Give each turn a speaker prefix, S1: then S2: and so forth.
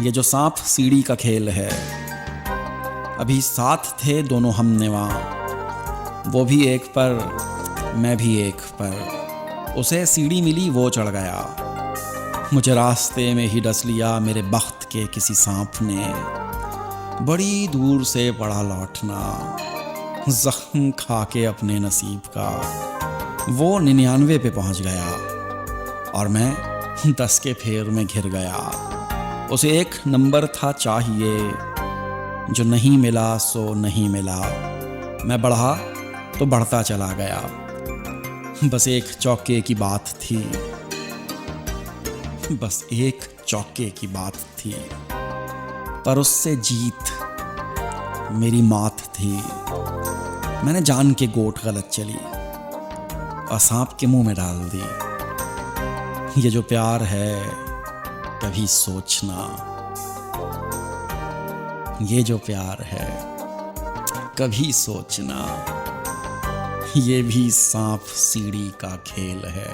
S1: ये जो सांप सीढ़ी का खेल है, अभी साथ थे दोनों हम नेवा, वो भी एक पर मैं भी एक पर। उसे सीढ़ी मिली वो चढ़ गया, मुझे रास्ते में ही डस लिया मेरे बख्त के किसी सांप ने। बड़ी दूर से पड़ा लौटना, जख्म खा के अपने नसीब का। वो 99 पे पहुंच गया और मैं 10 के फेर में घिर गया। उसे एक नंबर था चाहिए, जो नहीं मिला सो नहीं मिला। मैं बढ़ा तो बढ़ता चला गया, बस एक चौके की बात थी, बस एक चौके की बात थी। पर उससे जीत मेरी मात थी। मैंने जान के गोट गलत चली और सांप के मुंह में डाल दी। ये जो प्यार है कभी सोचना, ये जो प्यार है कभी सोचना, ये भी सांप सीढ़ी का खेल है।